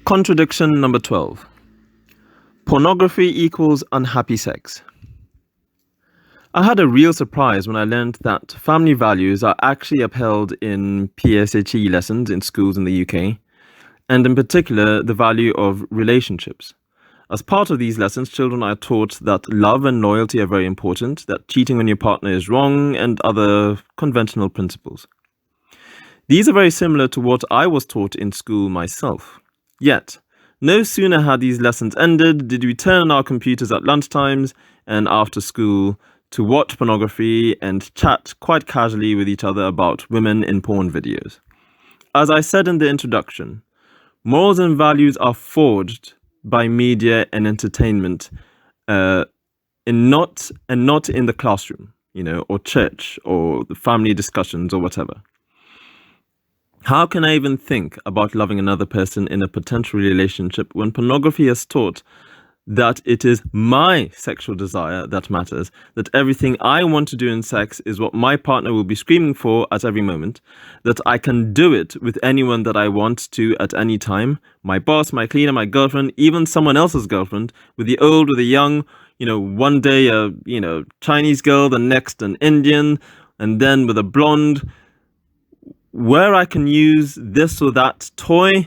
Contradiction number 12. Pornography equals unhappy sex. I had a real surprise when I learned that family values are actually upheld in PSHE lessons in schools in the UK, and in particular the value of relationships. As part of these lessons, children are taught that love and loyalty are very important, that cheating on your partner is wrong, and other conventional principles. These are very similar to what I was taught in school myself. Yet, no sooner had these lessons ended did we turn on our computers at lunchtimes and after school to watch pornography and chat quite casually with each other about women in porn videos. As I said in the introduction, morals and values are forged by media and entertainment, not in the classroom, or church or the family discussions or whatever. How can I even think about loving another person in a potential relationship when pornography has taught that it is my sexual desire that matters, that everything I want to do in sex is what my partner will be screaming for at every moment, that I can do it with anyone that I want to at any time, my boss, my cleaner, my girlfriend, even someone else's girlfriend, with the old, with the young, one day a, Chinese girl, the next an Indian, and then with a blonde, where I can use this or that toy,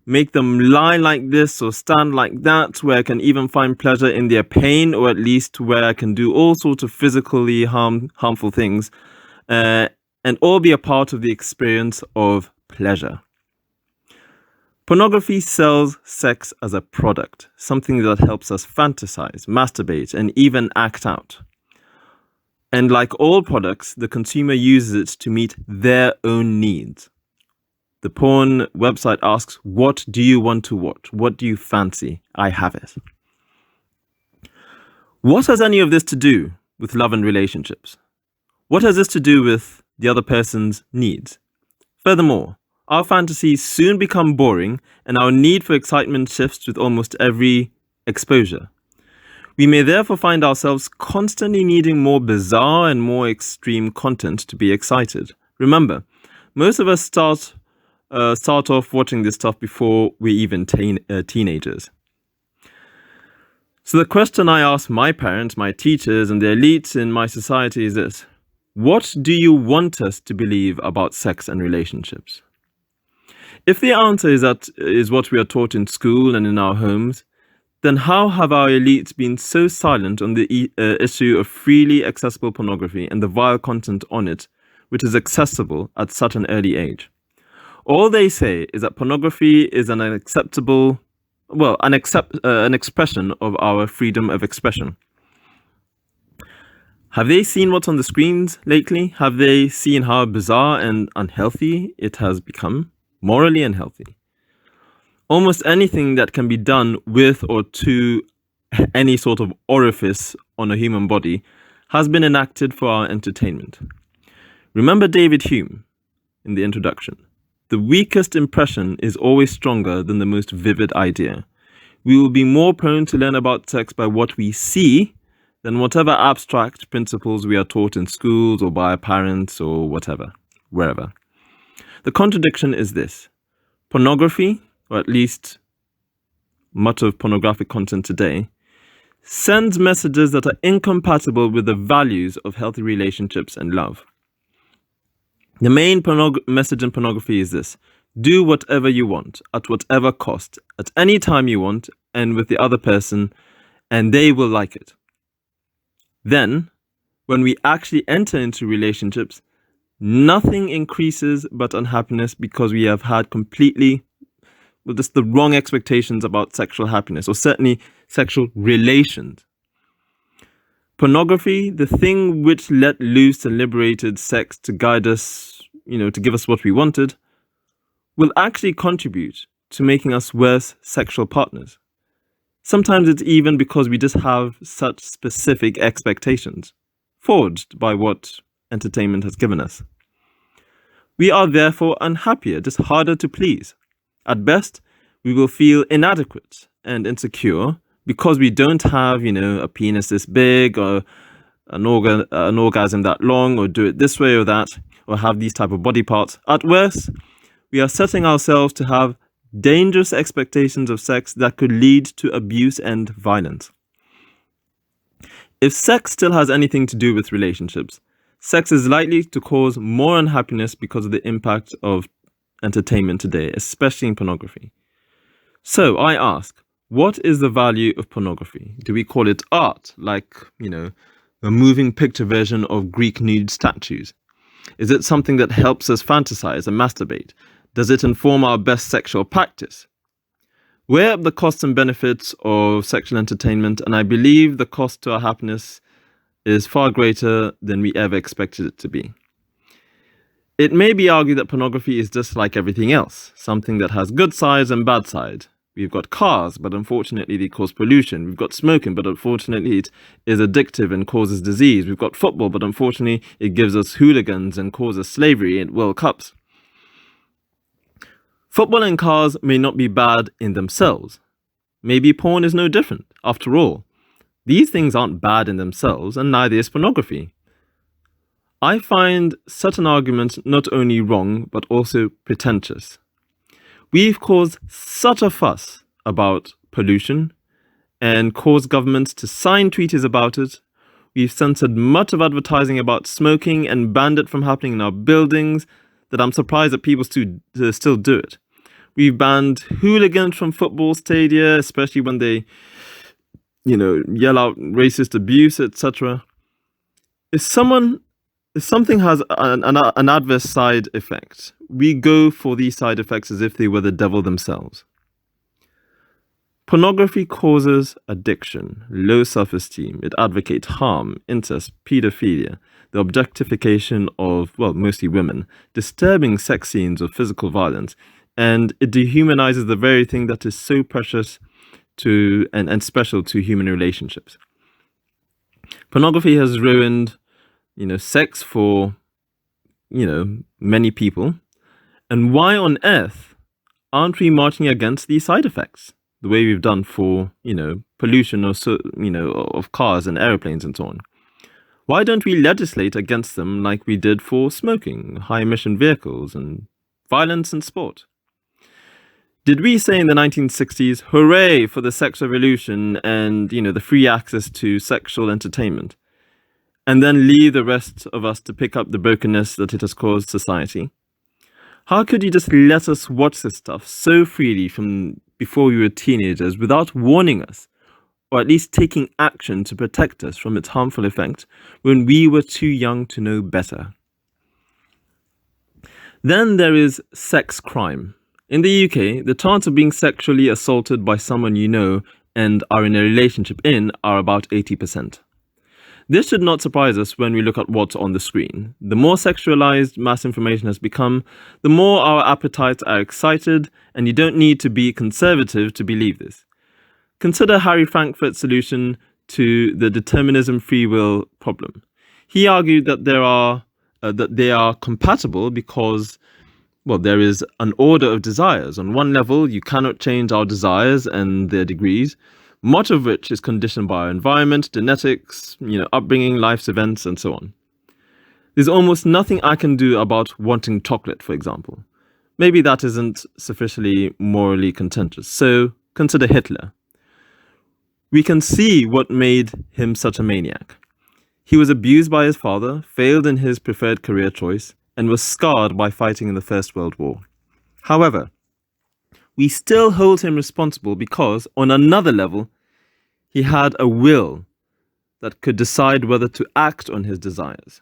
make them lie like this or stand like that, where I can even find pleasure in their pain, or at least where I can do all sorts of physically harmful things, and all be a part of the experience of pleasure. Pornography sells sex as a product, something that helps us fantasize, masturbate, and even act out. And like all products, the consumer uses it to meet their own needs. The porn website asks, what do you want to watch? What do you fancy? I have it. What has any of this to do with love and relationships? What has this to do with the other person's needs? Furthermore, our fantasies soon become boring and our need for excitement shifts with almost every exposure. We may therefore find ourselves constantly needing more bizarre and more extreme content to be excited. Remember, most of us start off watching this stuff before we're even teenagers. So the question I ask my parents, my teachers, and the elites in my society is this: what do you want us to believe about sex and relationships? If the answer is what we are taught in school and in our homes, then how have our elites been so silent on the issue of freely accessible pornography and the vile content on it, which is accessible at such an early age? All they say is that pornography is an expression of our freedom of expression. Have they seen what's on the screens lately? Have they seen how bizarre and unhealthy it has become? Morally unhealthy. Almost anything that can be done with or to any sort of orifice on a human body has been enacted for our entertainment. Remember David Hume in the introduction. The weakest impression is always stronger than the most vivid idea. We will be more prone to learn about sex by what we see than whatever abstract principles we are taught in schools or by our parents or wherever. The contradiction is this: pornography, or at least much of pornographic content today, sends messages that are incompatible with the values of healthy relationships and love. The main message in pornography is this: do whatever you want, at whatever cost, at any time you want, and with the other person, and they will like it. Then, when we actually enter into relationships, nothing increases but unhappiness because we have had just the wrong expectations about sexual happiness, or certainly sexual relations. Pornography, the thing which let loose and liberated sex to guide us, to give us what we wanted, will actually contribute to making us worse sexual partners. Sometimes it's even because we just have such specific expectations, forged by what entertainment has given us. We are therefore unhappier, just harder to please. At best, we will feel inadequate and insecure because we don't have, a penis this big, or an orgasm that long, or do it this way or that, or have these type of body parts. At worst, we are setting ourselves to have dangerous expectations of sex that could lead to abuse and violence. If sex still has anything to do with relationships, sex is likely to cause more unhappiness because of the impact of entertainment today, especially in pornography. So I ask, what is the value of pornography? Do we call it art, like, a moving picture version of Greek nude statues? Is it something that helps us fantasize and masturbate? Does it inform our best sexual practice? Weigh up the costs and benefits of sexual entertainment, and I believe the cost to our happiness is far greater than we ever expected it to be. It may be argued that pornography is just like everything else, something that has good sides and bad sides. We've got cars, but unfortunately they cause pollution. We've got smoking, but unfortunately it is addictive and causes disease. We've got football, but unfortunately it gives us hooligans and causes slavery at World Cups. Football and cars may not be bad in themselves. Maybe porn is no different. After all, these things aren't bad in themselves, and neither is pornography. I find such an argument not only wrong, but also pretentious. We've caused such a fuss about pollution and caused governments to sign treaties about it. We've censored much of advertising about smoking and banned it from happening in our buildings that I'm surprised that people still do it. We've banned hooligans from football stadia, especially when they, yell out racist abuse, etc. If something has an adverse side effect, we go for these side effects as if they were the devil themselves. Pornography causes addiction, low self-esteem. It advocates harm, incest, pedophilia, the objectification of, mostly women, disturbing sex scenes of physical violence, and it dehumanizes the very thing that is so precious to and special to human relationships. Pornography has ruined sex for, many people. And why on earth aren't we marching against these side effects the way we've done for, pollution of cars and airplanes and so on? Why don't we legislate against them like we did for smoking, high emission vehicles, and violence in sport? Did we say in the 1960s, hooray for the sex revolution and, the free access to sexual entertainment, and then leave the rest of us to pick up the brokenness that it has caused society? How could you just let us watch this stuff so freely from before we were teenagers without warning us, or at least taking action to protect us from its harmful effect when we were too young to know better? Then there is sex crime. In the UK, the chance of being sexually assaulted by someone you know and are in a relationship in are about 80%. This should not surprise us when we look at what's on the screen. The more sexualized mass information has become, the more our appetites are excited, and you don't need to be conservative to believe this. Consider Harry Frankfurt's solution to the determinism free will problem. He argued that they are compatible because, there is an order of desires. On one level, you cannot change our desires and their degrees, much of which is conditioned by our environment, genetics, upbringing, life's events, and so on. There's almost nothing I can do about wanting chocolate, for example. Maybe that isn't sufficiently morally contentious. So consider Hitler. We can see what made him such a maniac. He was abused by his father, failed in his preferred career choice, and was scarred by fighting in the First World War. However, we still hold him responsible because, on another level, he had a will that could decide whether to act on his desires.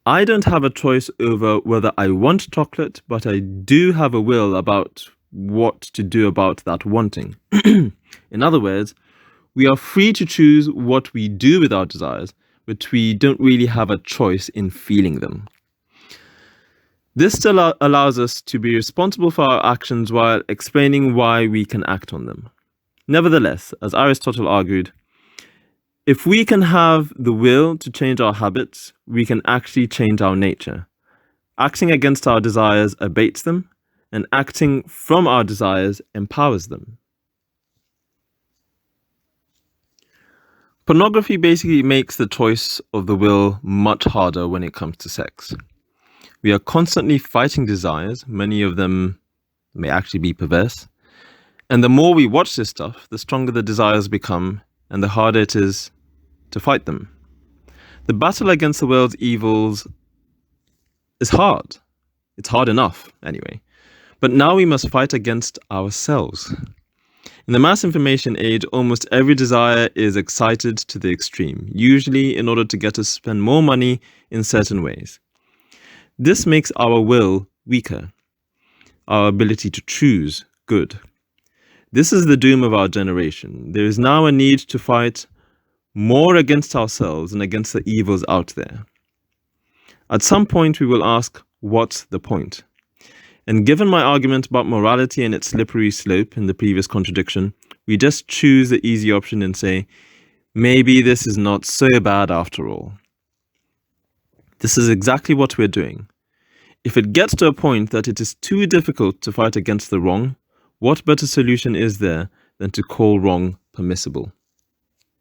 I don't have a choice over whether I want chocolate, but I do have a will about what to do about that wanting. In other words, we are free to choose what we do with our desires, but we don't really have a choice in feeling them. This still allows us to be responsible for our actions while explaining why we can act on them. Nevertheless, as Aristotle argued, if we can have the will to change our habits, we can actually change our nature. Acting against our desires abates them, and acting from our desires empowers them. Pornography basically makes the choice of the will much harder when it comes to sex. We are constantly fighting desires, many of them may actually be perverse. And the more we watch this stuff, the stronger the desires become and the harder it is to fight them. The battle against the world's evils is hard. It's hard enough, anyway. But now we must fight against ourselves. In the mass information age, almost every desire is excited to the extreme, usually in order to get us to spend more money in certain ways. This makes our will weaker, our ability to choose good. This is the doom of our generation. There is now a need to fight more against ourselves and against the evils out there. At some point, we will ask, what's the point? And given my argument about morality and its slippery slope in the previous contradiction, we just choose the easy option and say, maybe this is not so bad after all. This is exactly what we're doing. If it gets to a point that it is too difficult to fight against the wrong, what better solution is there than to call wrong permissible?